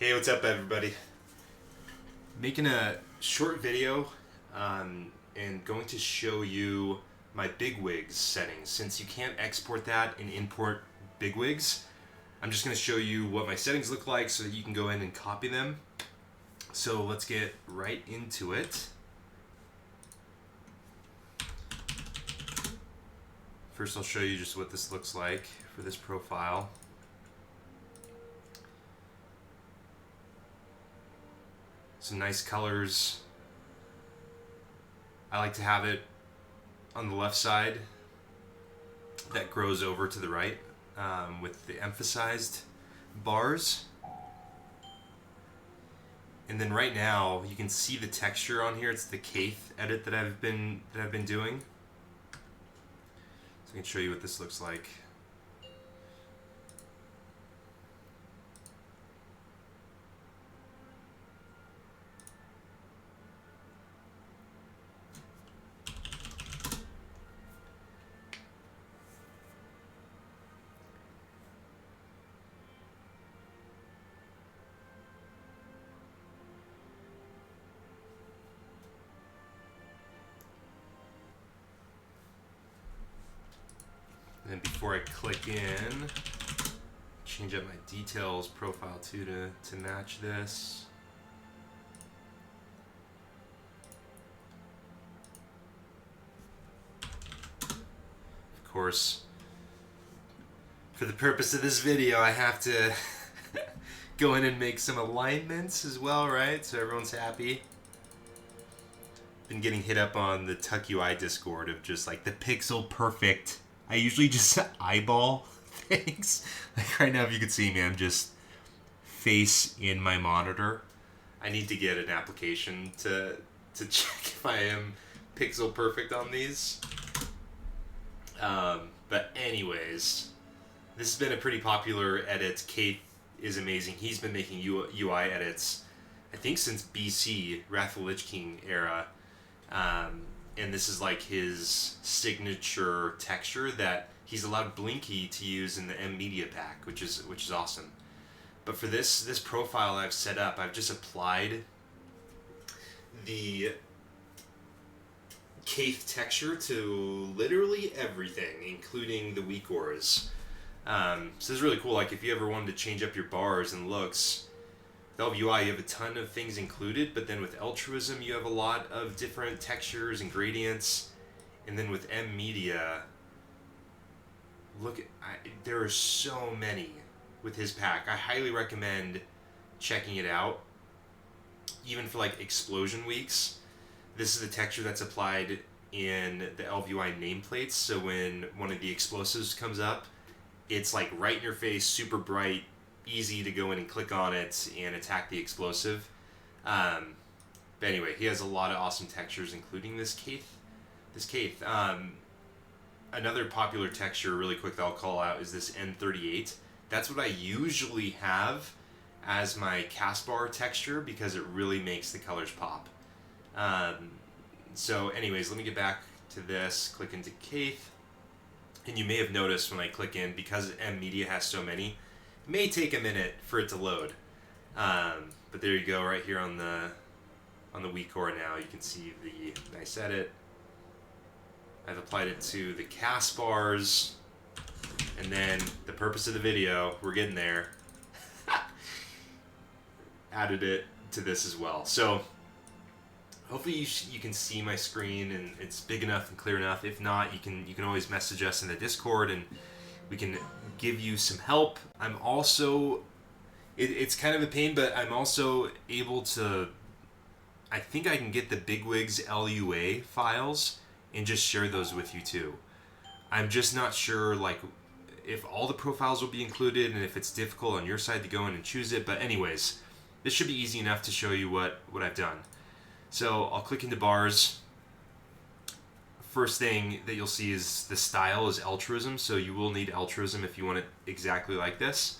Hey, what's up, everybody? Making a short video and going to show you my BigWigs settings. Since you can't export that and import BigWigs, I'm just going to show you what my settings look like so that you can go in and copy them. So let's get right into it. First, I'll show you just what this looks like for this profile. Some nice colors. I like to have it on the left side that grows over to the right with the emphasized bars. And then right now you can see the texture on here. It's the Keith edit that I've been doing. So I can show you what this looks like. And then before I click in, change up my details profile too to match this. Of course, for the purpose of this video, I have to go in and make some alignments as well, right? So everyone's happy. Been getting hit up on the TuckUI Discord of just like the pixel perfect. I usually just eyeball things. Like right now, if you could see me, I'm just face in my monitor. I need to get an application to check if I am pixel perfect on these. But anyways, this has been a pretty popular edit. Kate is amazing. He's been making UI edits, I think since BC, Wrath of the Lich King era. And this is like his signature texture that he's allowed Blinky to use in the M Media pack, which is awesome. But for this profile I've set up, I've just applied the Keith texture to literally everything, including the weak auras. So this is really cool. Like if you ever wanted to change up your bars and looks, with Elvui you have a ton of things included, but then with Altruism you have a lot of different textures and gradients, and then with M Media, there are so many with his pack. I highly recommend checking it out, even for like explosion weeks. This is the texture that's applied in the Elvui nameplates, so when one of the explosives comes up, it's like right in your face, super bright, easy to go in and click on it and attack the explosive. But anyway, he has a lot of awesome textures, including this Keith. Another popular texture, really quick, that I'll call out is this N38. That's what I usually have as my cast bar texture because it really makes the colors pop. So anyways, let me get back to this. Click into Keith. And you may have noticed when I click in, because M Media has so many, it may take a minute for it to load. But there you go, right here on the weak core now, you can see the nice edit. I've applied it to the cast bars, and then the purpose of the video, we're getting there, added it to this as well. So hopefully you can see my screen and it's big enough and clear enough. If not, you can always message us in the Discord and we can give you some help. I'm also, it's kind of a pain, but I'm also able to, I think I can get the BigWigs LUA files and just share those with you too. I'm just not sure like if all the profiles will be included and if it's difficult on your side to go in and choose it. But anyways, this should be easy enough to show you what I've done. So I'll click into bars. First thing that you'll see is the style is Altruism, so you will need Altruism if you want it exactly like this.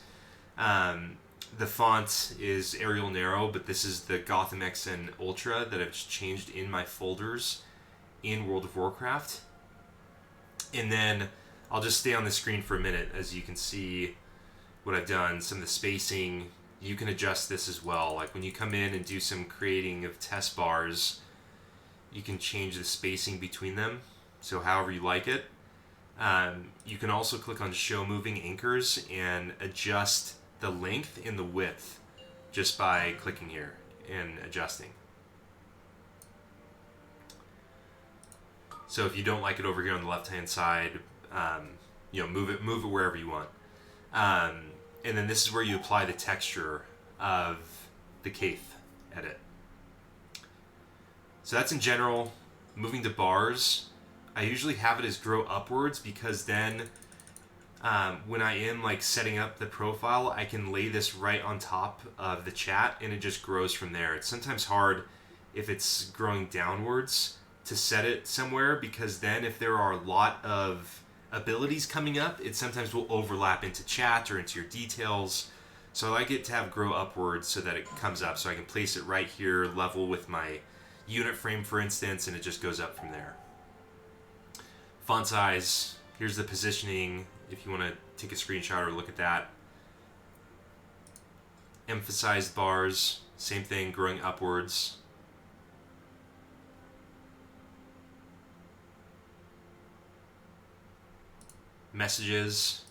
The font is Arial Narrow, but this is the Gotham XN Ultra that I've changed in my folders in World of Warcraft. And then I'll just stay on the screen for a minute as you can see what I've done. Some of the spacing you can adjust this as well. Like when you come in and do some creating of test bars, you can change the spacing between them, so however you like it. You can also click on show moving anchors and adjust the length and the width just by clicking here and adjusting. So if you don't like it over here on the left hand side, move it wherever you want. And then this is where you apply the texture of the Caith edit. So that's in general. Moving to bars, I usually have it as grow upwards, because then when I am like setting up the profile, I can lay this right on top of the chat and it just grows from there. It's sometimes hard if it's growing downwards to set it somewhere, because then if there are a lot of abilities coming up, it sometimes will overlap into chat or into your details. So I like it to have grow upwards so that it comes up, so I can place it right here level with my unit frame, for instance, and it just goes up from there. Font size, here's the positioning if you want to take a screenshot or look at that. Emphasized bars, same thing, growing upwards. Messages.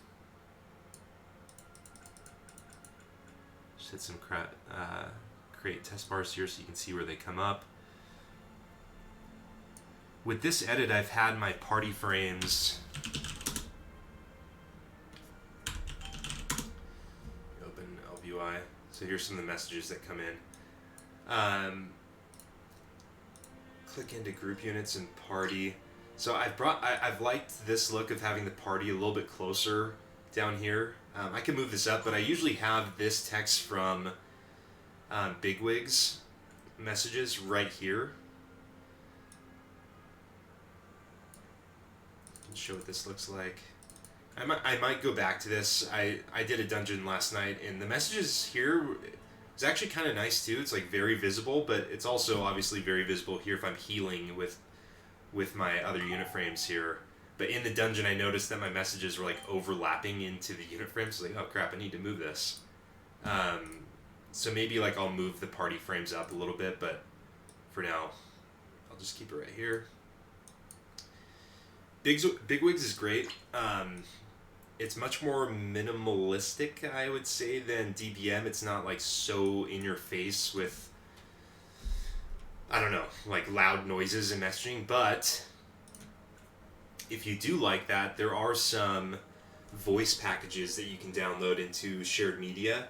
Just hit some create test bars here so you can see where they come up. With this edit, I've had my party frames. Open Elvui. So here's some of the messages that come in. Click into group units and party. So I've liked this look of having the party a little bit closer down here. I can move this up, but I usually have this text from BigWigs messages right here. Show what this looks like. I might go back to this. I did a dungeon last night, and the messages here is actually kind of nice too. It's like very visible, but it's also obviously very visible here if I'm healing with my other unit frames here. But in the dungeon, I noticed that my messages were like overlapping into the unit frames. So like, oh crap, I need to move this. So maybe like I'll move the party frames up a little bit, but for now, I'll just keep it right here. BigWigs is great. It's much more minimalistic, I would say, than DBM. It's not like so in your face with, I don't know, like loud noises and messaging. But if you do like that, there are some voice packages that you can download into shared media.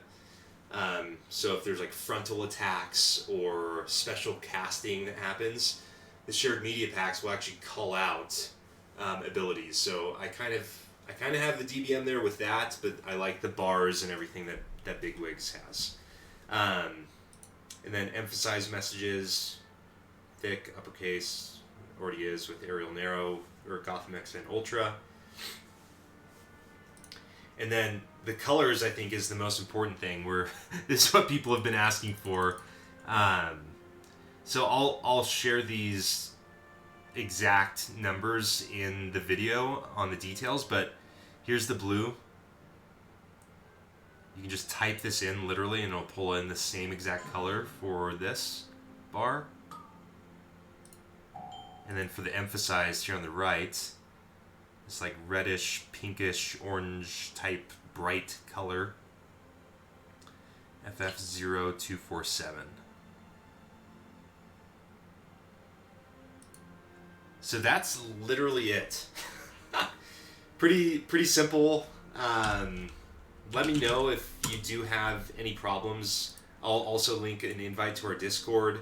So if there's like frontal attacks or special casting that happens, the shared media packs will actually call out abilities. So I kind of have the DBM there with that, but I like the bars and everything that BigWigs has. And then emphasize messages, thick, uppercase, already is with Arial Narrow or Gotham X-Men Ultra. And then the colors, I think, is the most important thing. This is what people have been asking for. So I'll share these exact numbers in the video on the details, but here's the blue. You can just type this in literally and it'll pull in the same exact color for this bar. And then for the emphasized here on the right, it's like reddish, pinkish, orange type bright color. FF0247. So that's literally it. Pretty simple. Let me know if you do have any problems. I'll also link an invite to our Discord.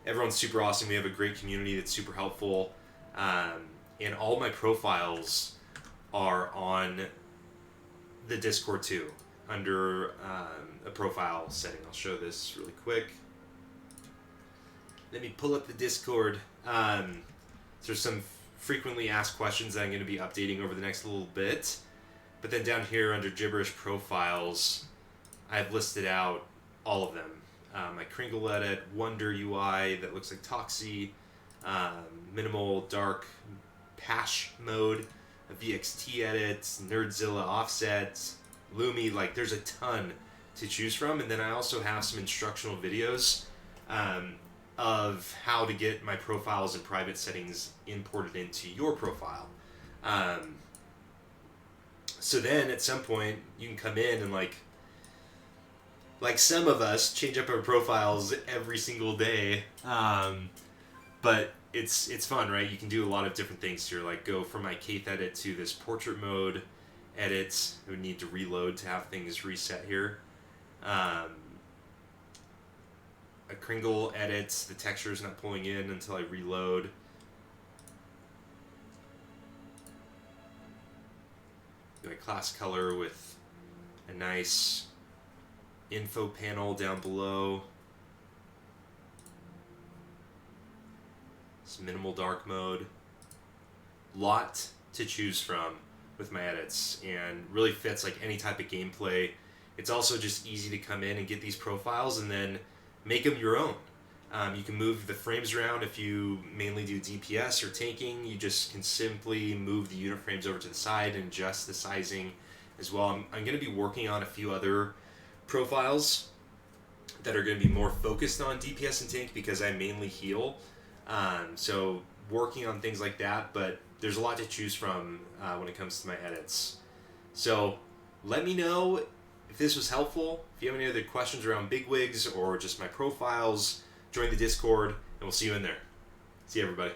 Everyone's super awesome. We have a great community that's super helpful. And all my profiles are on the Discord too, under a profile setting. I'll show this really quick. Let me pull up the Discord. There's some frequently asked questions that I'm going to be updating over the next little bit. But then down here under Jiberish profiles, I've listed out all of them. My Kringle edit, Wonder UI that looks like Toxie, minimal dark Pash mode, a VXT edit, Nerdzilla offset, Lumi. Like there's a ton to choose from, and then I also have some instructional videos of how to get my profiles and private settings imported into your profile. So then at some point you can come in and like some of us change up our profiles every single day, but it's fun, right? You can do a lot of different things here, like go from my Cape edit to this portrait mode edit. I would need to reload to have things reset here. A Kringle edit, the texture is not pulling in until I reload. Do a class color with a nice info panel down below. Some minimal dark mode. Lot to choose from with my edits, and really fits like any type of gameplay. It's also just easy to come in and get these profiles and then make them your own. You can move the frames around if you mainly do DPS or tanking. You just can simply move the unit frames over to the side and adjust the sizing as well. I'm going to be working on a few other profiles that are going to be more focused on DPS and tank because I mainly heal. So working on things like that, but there's a lot to choose from when it comes to my edits. So let me know if this was helpful. If you have any other questions around BigWigs or just my profiles, join the Discord, and we'll see you in there. See you, everybody.